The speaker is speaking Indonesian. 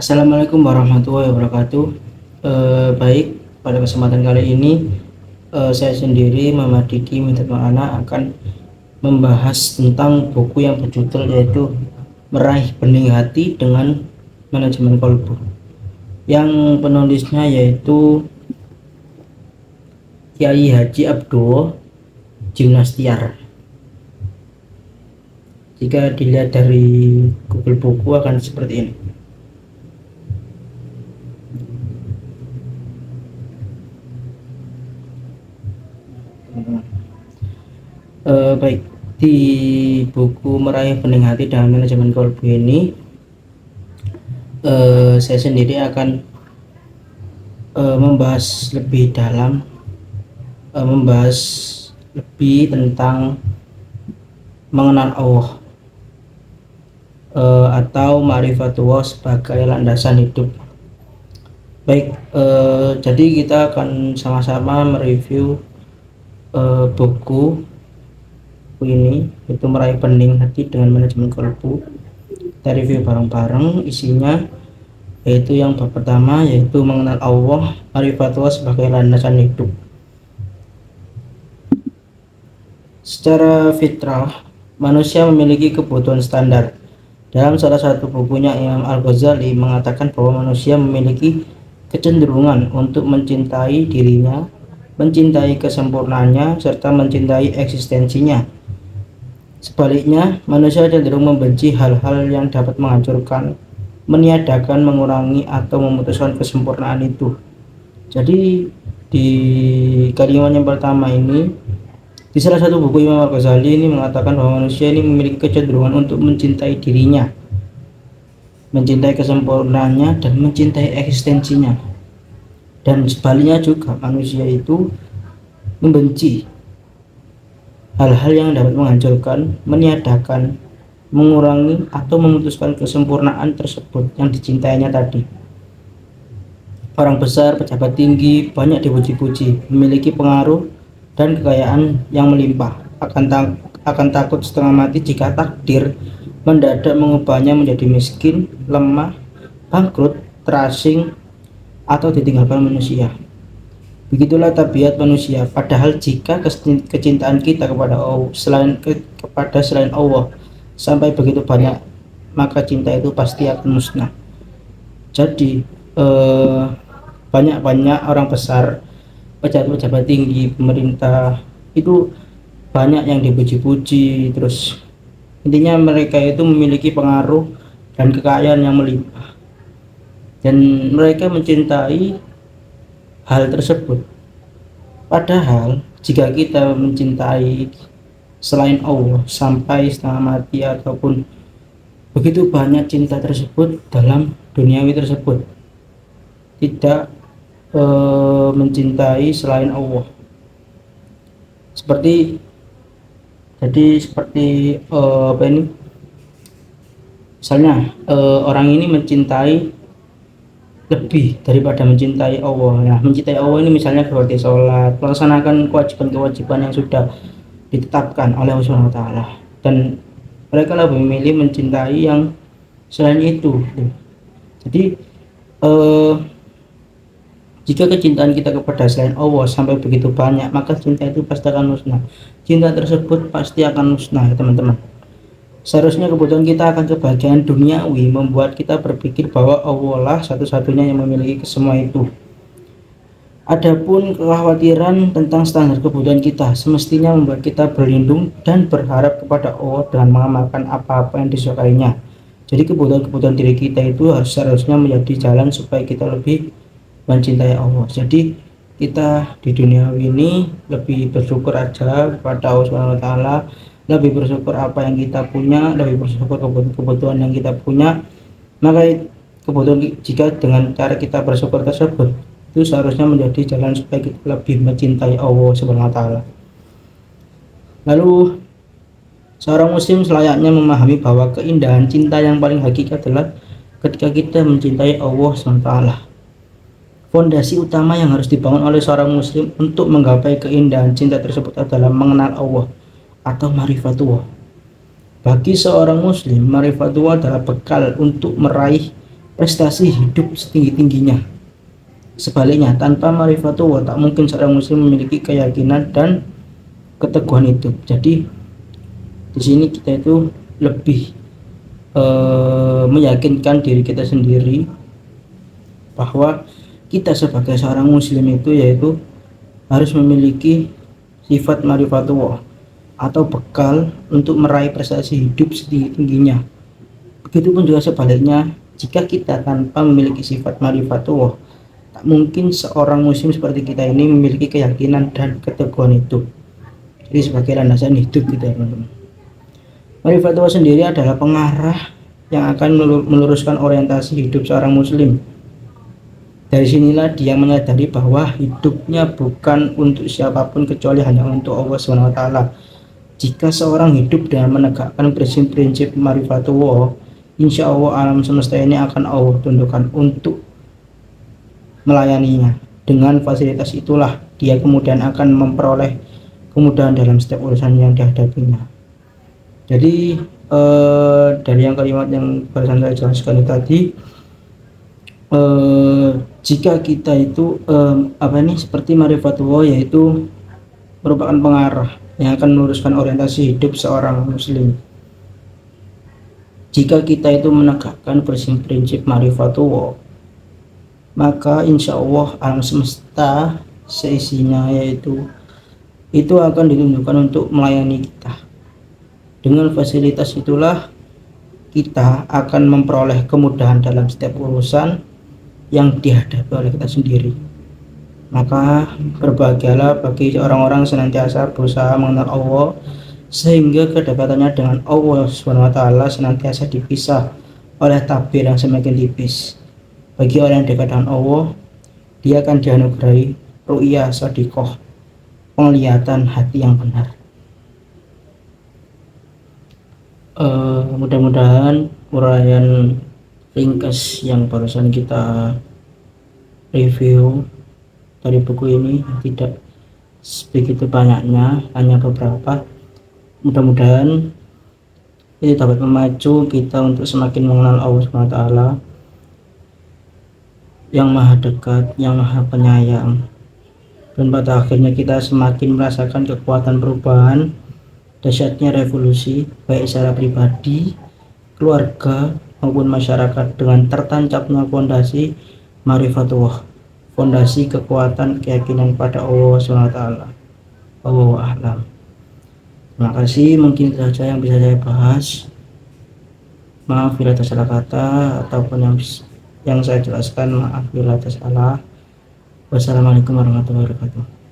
Assalamualaikum warahmatullahi wabarakatuh. Baik, pada kesempatan kali ini saya sendiri Muhammad Diki Minta Anak akan membahas tentang buku yang berjudul yaitu Meraih Bening Hati dengan Manajemen Kolbu, yang penulisnya yaitu Kiai Haji Abdullah Jimnastiar. Jika dilihat dari Google Buku akan seperti ini. Baik, di buku Meraih Bening Hati dengan Manajemen Kolbu ini saya sendiri akan membahas lebih dalam, membahas lebih tentang mengenal Allah atau ma'rifatullah sebagai landasan hidup. Baik, jadi kita akan sama-sama mereview buku ini, itu Meraih Bening Hati dengan Manajemen Kolbu. Kita review bareng-bareng isinya, yaitu yang bab pertama yaitu mengenal Allah, ma'rifatullah sebagai landasan hidup. Secara fitrah, manusia memiliki kebutuhan standar. Dalam salah satu bukunya, Imam Al-Ghazali mengatakan bahwa manusia memiliki kecenderungan untuk mencintai dirinya, mencintai kesempurnaannya, serta mencintai eksistensinya. Sebaliknya, manusia cenderung membenci hal-hal yang dapat menghancurkan, meniadakan, mengurangi, atau memutuskan kesempurnaan itu. Jadi di kalimat yang pertama ini, di salah satu buku Imam Al-Ghazali ini mengatakan bahwa manusia ini memiliki kecenderungan untuk mencintai dirinya, mencintai kesempurnaannya, dan mencintai eksistensinya. Dan sebaliknya juga, manusia itu membenci hal-hal yang dapat menghancurkan, meniadakan, mengurangi, atau memutuskan kesempurnaan tersebut yang dicintainya tadi. Orang besar, pejabat tinggi, banyak dipuji-puji, memiliki pengaruh dan kekayaan yang melimpah, akan takut setengah mati jika takdir mendadak mengubahnya menjadi miskin, lemah, bangkrut, terasing, atau ditinggalkan manusia. Begitulah tabiat manusia. Padahal jika kecintaan kita kepada selain Allah sampai begitu banyak, maka cinta itu pasti akan musnah. Jadi banyak orang besar, pejabat-pejabat tinggi, pemerintah itu banyak yang dipuji-puji, terus intinya mereka itu memiliki pengaruh dan kekayaan yang melimpah, dan mereka mencintai hal tersebut. Padahal jika kita mencintai selain Allah sampai setengah mati ataupun begitu banyak cinta tersebut dalam duniawi tersebut, tidak mencintai selain Allah, seperti apa ini, misalnya orang ini mencintai lebih daripada mencintai Allah. Nah, mencintai Allah ini misalnya seperti sholat, melaksanakan kewajiban-kewajiban yang sudah ditetapkan oleh Allah Subhanahu wa Ta'ala, dan mereka lebih memilih mencintai yang selain itu. Jadi jika kecintaan kita kepada selain Allah sampai begitu banyak, maka cinta itu pasti akan musnah. Cinta tersebut pasti akan musnah, ya teman-teman. Seharusnya kebutuhan kita akan kebahagiaan duniawi membuat kita berpikir bahwa Allah lah satu-satunya yang memiliki semua itu. Adapun kekhawatiran tentang standar kebutuhan kita semestinya membuat kita berlindung dan berharap kepada Allah dengan mengamalkan apa-apa yang disukainya. Jadi kebutuhan-kebutuhan diri kita itu seharusnya menjadi jalan supaya kita lebih mencintai Allah. Jadi kita di dunia ini lebih bersyukur aja kepada Allah Subhanahu wa Ta'ala, lebih bersyukur apa yang kita punya, lebih bersyukur kebutuhan yang kita punya. Maka kebutuhan, jika dengan cara kita bersyukur tersebut, itu seharusnya menjadi jalan supaya kita lebih mencintai Allah Subhanahu wa Ta'ala. Lalu seorang muslim selayaknya memahami bahwa keindahan cinta yang paling hakiki adalah ketika kita mencintai Allah Subhanahu wa Ta'ala. Fondasi utama yang harus dibangun oleh seorang muslim untuk menggapai keindahan cinta tersebut adalah mengenal Allah atau ma'rifatullah. Bagi seorang muslim, ma'rifatullah adalah bekal untuk meraih prestasi hidup setinggi-tingginya. Sebaliknya, tanpa ma'rifatullah tak mungkin seorang muslim memiliki keyakinan dan keteguhan hidup. Jadi di sini kita itu lebih meyakinkan diri kita sendiri bahwa kita sebagai seorang muslim itu yaitu harus memiliki sifat ma'rifatullah atau bekal untuk meraih prestasi hidup setinggi-tingginya. Begitupun juga sebaliknya, jika kita tanpa memiliki sifat ma'rifatullah, tak mungkin seorang muslim seperti kita ini memiliki keyakinan dan keteguhan hidup. Jadi sebagai landasan hidup kita, teman-teman. Ma'rifatullah sendiri adalah pengarah yang akan meluruskan orientasi hidup seorang muslim. Dari sinilah dia menyadari bahwa hidupnya bukan untuk siapapun kecuali hanya untuk Allah SWT. Jika seorang hidup dengan menegakkan prinsip-prinsip ma'rifatullah, insya Allah alam semesta ini akan Allah tundukkan untuk melayaninya. Dengan fasilitas itulah dia kemudian akan memperoleh kemudahan dalam setiap urusan yang dihadapinya. Jadi dari yang kalimat yang barusan saya jelaskan tadi, jika kita itu seperti ma'rifatullah, yaitu merupakan pengarah yang akan meluruskan orientasi hidup seorang muslim. Jika kita itu menegakkan prinsip-prinsip ma'rifatullah, maka insya Allah alam semesta seisinya yaitu itu akan ditunjukkan untuk melayani kita. Dengan fasilitas itulah kita akan memperoleh kemudahan dalam setiap urusan yang dihadapi oleh kita sendiri. Maka berbahagialah bagi orang-orang senantiasa berusaha mengenal Allah, sehingga kedekatannya dengan Allah SWT senantiasa dipisah oleh tabir yang semakin tipis. Bagi orang yang dekat dengan Allah, dia akan dianugerahi ru'yah shadiqah, penglihatan hati yang benar. Mudah-mudahan uraian ringkas yang barusan kita review dari buku ini tidak begitu banyaknya, hanya beberapa. Mudah-mudahan ini dapat memacu kita untuk semakin mengenal Allah SWT yang maha dekat, yang maha penyayang, dan pada akhirnya kita semakin merasakan kekuatan perubahan, dahsyatnya revolusi baik secara pribadi, keluarga maupun masyarakat dengan tertancapnya fondasi ma'rifatullah, fondasi kekuatan keyakinan pada Allah SWT. Wallahu a'lam. Terima kasih, mungkin itu saja yang bisa saya bahas. Maaf bila ada salah kata ataupun yang saya jelaskan, maaf bila ada salah. Wassalamualaikum warahmatullahi wabarakatuh.